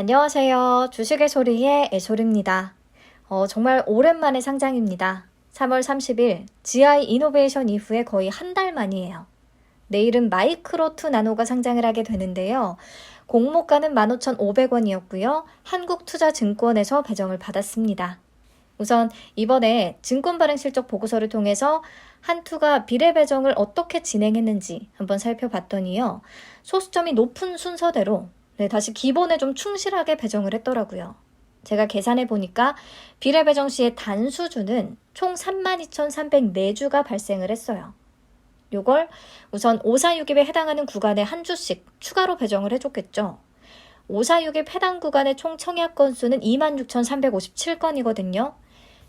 안녕하세요. 주식의 소리의 애소리입니다. 정말 오랜만에 상장입니다. 3월 30일 GI 이노베이션 이후에 거의 한 달 만이에요. 내일은 마이크로2 나노가 상장을 하게 되는데요. 공모가는 15,500원이었고요. 한국투자증권에서 배정을 받았습니다. 우선 이번에 증권발행실적 보고서를 통해서 한투가 비례 배정을 어떻게 진행했는지 한번 살펴봤더니요. 소수점이 높은 순서대로 다시 기본에 좀 충실하게 배정을 했더라고요. 제가 계산해 보니까 비례 배정 시의 단수주는 총 32,304주가 발생을 했어요. 요걸 우선 546입에 해당하는 구간에 한 주씩 추가로 배정을 해줬겠죠. 546입 해당 구간의 총 청약 건수는 26,357건이거든요.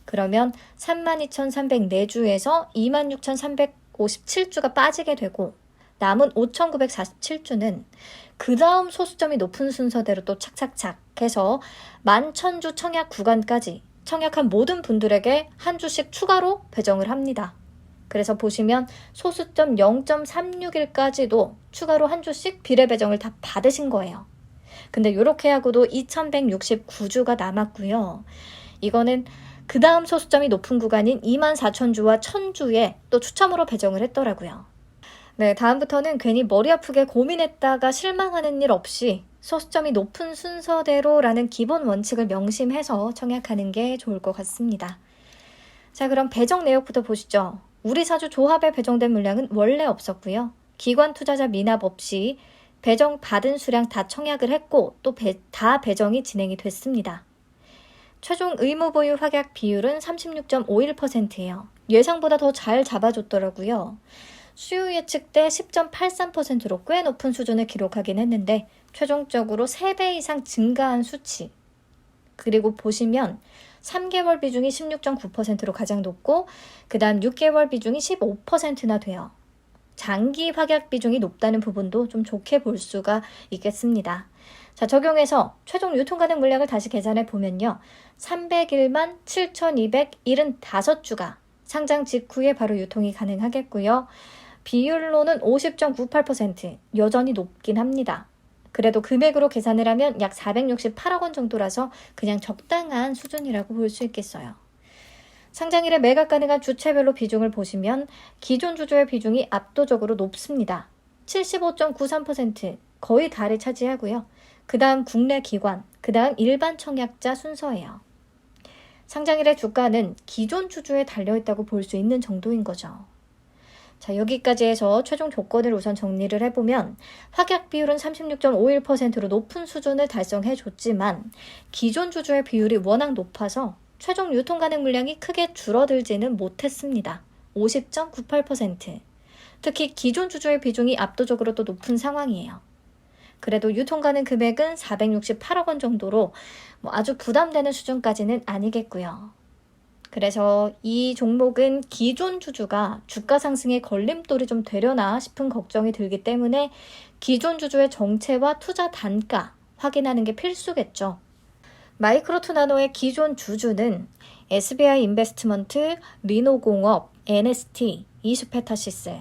그러면 32,304주에서 26,357주가 빠지게 되고 남은 5,947주는 그 다음 소수점이 높은 순서대로 또 착착착 해서 11,000주 청약 구간까지 청약한 모든 분들에게 한 주씩 추가로 배정을 합니다. 그래서 보시면 소수점 0.361까지도 추가로 한 주씩 비례 배정을 다 받으신 거예요. 근데 이렇게 하고도 2,169주가 남았고요. 이거는 그 다음 소수점이 높은 구간인 24,000주와 1,000주에 또 추첨으로 배정을 했더라고요. 네, 다음부터는 괜히 머리 아프게 고민했다가 실망하는 일 없이 소수점이 높은 순서대로라는 기본 원칙을 명심해서 청약하는 게 좋을 것 같습니다. 자, 그럼 배정 내역부터 보시죠. 우리 사주 조합에 배정된 물량은 원래 없었고요. 기관 투자자 미납 없이 배정 받은 수량 다 청약을 했고 또 다 배정이 진행이 됐습니다. 최종 의무 보유 확약 비율은 36.51%예요. 예상보다 더 잘 잡아줬더라고요. 수요 예측 때 10.83%로 꽤 높은 수준을 기록하긴 했는데 최종적으로 3배 이상 증가한 수치. 그리고 보시면 3개월 비중이 16.9%로 가장 높고 그 다음 6개월 비중이 15%나 돼요. 장기 확약 비중이 높다는 부분도 좀 좋게 볼 수가 있겠습니다. 자, 적용해서 최종 유통 가능 물량을 다시 계산해 보면요. 301만 7,275주가 상장 직후에 바로 유통이 가능하겠고요. 비율로는 50.98%, 여전히 높긴 합니다. 그래도 금액으로 계산을 하면 약 468억 원 정도라서 그냥 적당한 수준이라고 볼 수 있겠어요. 상장일에 매각 가능한 주체별로 비중을 보시면 기존 주주의 비중이 압도적으로 높습니다. 75.93%, 거의 다를 차지하고요. 그 다음 국내 기관, 그 다음 일반 청약자 순서예요. 상장일의 주가는 기존 주주에 달려있다고 볼 수 있는 정도인 거죠. 자, 여기까지 해서 최종 조건을 우선 정리를 해보면 확약 비율은 36.51%로 높은 수준을 달성해줬지만 기존 주주의 비율이 워낙 높아서 최종 유통 가능 물량이 크게 줄어들지는 못했습니다. 50.98%. 특히 기존 주주의 비중이 압도적으로 또 높은 상황이에요. 그래도 유통 가능 금액은 468억 원 정도로 아주 부담되는 수준까지는 아니겠고요. 그래서 이 종목은 기존 주주가 주가 상승에 걸림돌이 좀 되려나 싶은 걱정이 들기 때문에 기존 주주의 정체와 투자 단가 확인하는 게 필수겠죠. 마이크로2 나노의 기존 주주는 SBI 인베스트먼트, 리노공업, NST, 이수페타시스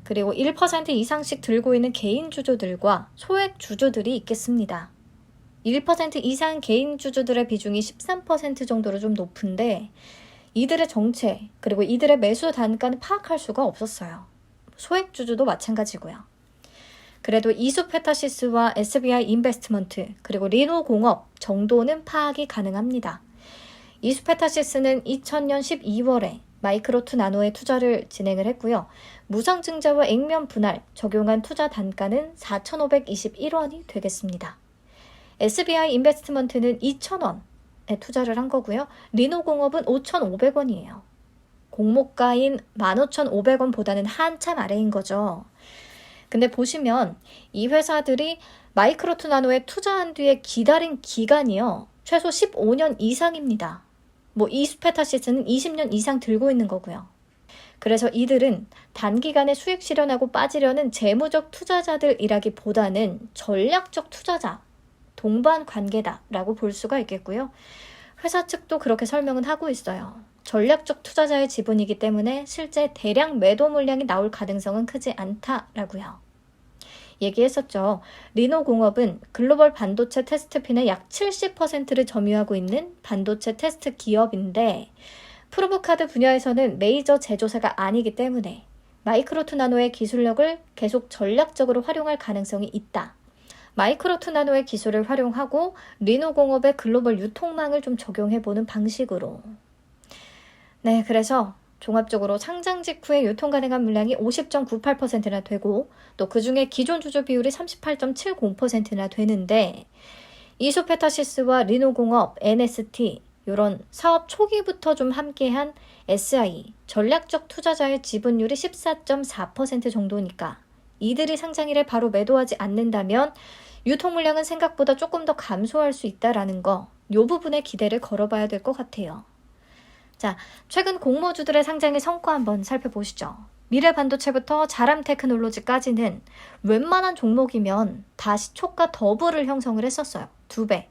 그리고 1% 이상씩 들고 있는 개인 주주들과 소액 주주들이 있겠습니다. 1% 이상 개인 주주들의 비중이 13% 정도로 좀 높은데 이들의 정체 그리고 이들의 매수 단가는 파악할 수가 없었어요. 소액 주주도 마찬가지고요. 그래도 이수페타시스와 SBI 인베스트먼트 그리고 리노공업 정도는 파악이 가능합니다. 이수페타시스는 2000년 12월에 마이크로2 나노에 투자를 진행을 했고요. 무상증자와 액면 분할 적용한 투자 단가는 4,521원이 되겠습니다. SBI 인베스트먼트는 2,000원에 투자를 한 거고요. 리노공업은 5,500원이에요. 공모가인 15,500원보다는 한참 아래인 거죠. 근데 보시면 이 회사들이 마이크로2 나노에 투자한 뒤에 기다린 기간이요. 최소 15년 이상입니다. 이수페타시스는 20년 이상 들고 있는 거고요. 그래서 이들은 단기간에 수익 실현하고 빠지려는 재무적 투자자들이라기보다는 전략적 투자자, 동반 관계다라고 볼 수가 있겠고요. 회사 측도 그렇게 설명은 하고 있어요. 전략적 투자자의 지분이기 때문에 실제 대량 매도 물량이 나올 가능성은 크지 않다라고요. 얘기했었죠. 리노공업은 글로벌 반도체 테스트핀의 약 70%를 점유하고 있는 반도체 테스트 기업인데 프로브카드 분야에서는 메이저 제조사가 아니기 때문에 마이크로2 나노의 기술력을 계속 전략적으로 활용할 가능성이 있다. 마이크로2 나노의 기술을 활용하고 리노공업의 글로벌 유통망을 좀 적용해보는 방식으로. 네, 그래서 종합적으로 상장 직후에 유통 가능한 물량이 50.98%나 되고 또 그중에 기존 주주 비율이 38.70%나 되는데 이소페타시스와 리노공업, NST 이런 사업 초기부터 좀 함께한 SI, 전략적 투자자의 지분율이 14.4% 정도니까 이들이 상장일에 바로 매도하지 않는다면 유통 물량은 생각보다 조금 더 감소할 수 있다라는 거, 이 부분에 기대를 걸어봐야 될 것 같아요. 자, 최근 공모주들의 상장의 성과 한번 살펴보시죠. 미래반도체부터 자람테크놀로지까지는 웬만한 종목이면 다 시초가 더블을 형성을 했었어요. 2배.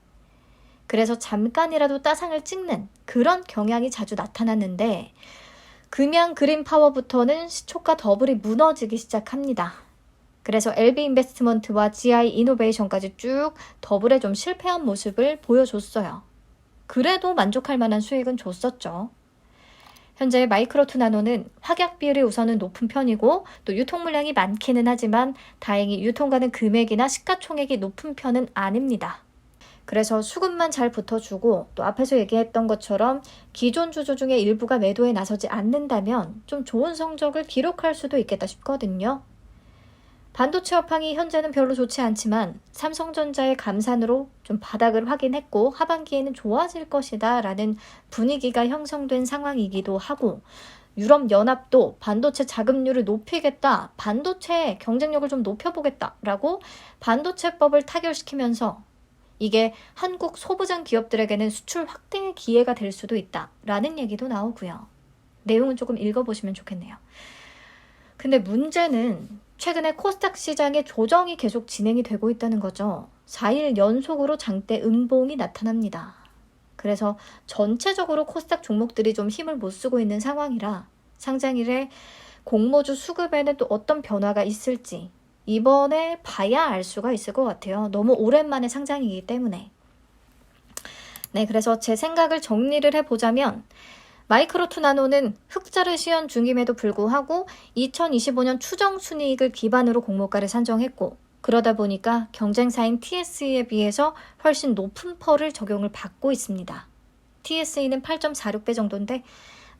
그래서 잠깐이라도 따상을 찍는 그런 경향이 자주 나타났는데 금양 그린파워부터는 시초가 더블이 무너지기 시작합니다. 그래서 LB인베스트먼트와 GI이노베이션까지 쭉 더블에 좀 실패한 모습을 보여줬어요. 그래도 만족할 만한 수익은 줬었죠. 현재 마이크로2 나노는 확약 비율이 우선은 높은 편이고 또 유통 물량이 많기는 하지만 다행히 유통 가능 금액이나 시가총액이 높은 편은 아닙니다. 그래서 수급만 잘 붙어주고 또 앞에서 얘기했던 것처럼 기존 주주 중에 일부가 매도에 나서지 않는다면 좀 좋은 성적을 기록할 수도 있겠다 싶거든요. 반도체 업황이 현재는 별로 좋지 않지만 삼성전자의 감산으로 좀 바닥을 확인했고 하반기에는 좋아질 것이다 라는 분위기가 형성된 상황이기도 하고 유럽연합도 반도체 자금률을 높이겠다, 반도체 경쟁력을 좀 높여보겠다 라고 반도체법을 타결시키면서 이게 한국 소부장 기업들에게는 수출 확대의 기회가 될 수도 있다라는 얘기도 나오고요. 내용은 조금 읽어보시면 좋겠네요. 근데 문제는 최근에 코스닥 시장의 조정이 계속 진행이 되고 있다는 거죠. 4일 연속으로 장대 음봉이 나타납니다. 그래서 전체적으로 코스닥 종목들이 좀 힘을 못 쓰고 있는 상황이라 상장일에 공모주 수급에는 또 어떤 변화가 있을지 이번에 봐야 알 수가 있을 것 같아요. 너무 오랜만에 상장이기 때문에. 네, 그래서 제 생각을 정리를 해보자면 마이크로2 나노는 흑자를 시현 중임에도 불구하고 2025년 추정 순이익을 기반으로 공모가를 산정했고 그러다 보니까 경쟁사인 TSE에 비해서 훨씬 높은 펄을 적용을 받고 있습니다. TSE는 8.46배 정도인데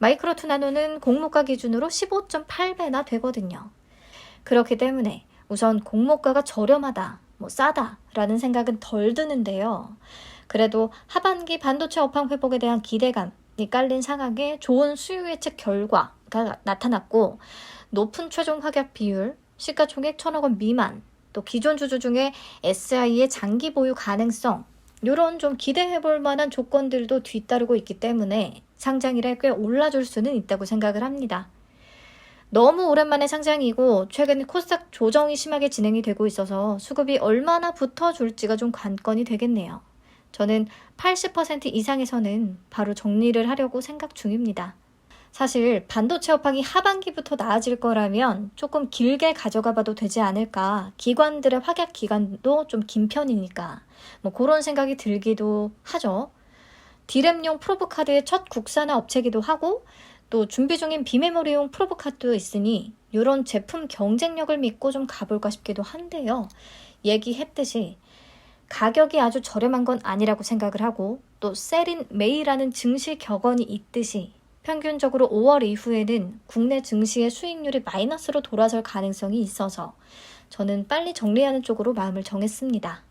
마이크로2 나노는 공모가 기준으로 15.8배나 되거든요. 그렇기 때문에 우선 공모가가 저렴하다, 싸다라는 생각은 덜 드는데요. 그래도 하반기 반도체 업황 회복에 대한 기대감이 깔린 상황에 좋은 수요 예측 결과가 나타났고 높은 최종 확약 비율, 시가총액 1,000억 원 미만, 또 기존 주주 중에 SI의 장기 보유 가능성 이런 좀 기대해볼 만한 조건들도 뒤따르고 있기 때문에 상장일에 꽤 올라줄 수는 있다고 생각을 합니다. 너무 오랜만에 상장이고 최근 코스닥 조정이 심하게 진행이 되고 있어서 수급이 얼마나 붙어줄지가 좀 관건이 되겠네요. 저는 80% 이상에서는 바로 정리를 하려고 생각 중입니다. 사실 반도체 업황이 하반기부터 나아질 거라면 조금 길게 가져가 봐도 되지 않을까. 기관들의 확약 기간도 좀 긴 편이니까 그런 생각이 들기도 하죠. D램용 프로브카드의 첫 국산화 업체기도 하고 또 준비 중인 비메모리용 프로브카드도 있으니 이런 제품 경쟁력을 믿고 좀 가볼까 싶기도 한데요. 얘기했듯이 가격이 아주 저렴한 건 아니라고 생각을 하고 또 셀인 메이라는 증시 격언이 있듯이 평균적으로 5월 이후에는 국내 증시의 수익률이 마이너스로 돌아설 가능성이 있어서 저는 빨리 정리하는 쪽으로 마음을 정했습니다.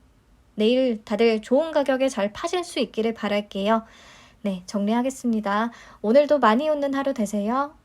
내일 다들 좋은 가격에 잘 파실 수 있기를 바랄게요. 네, 정리하겠습니다. 오늘도 많이 웃는 하루 되세요.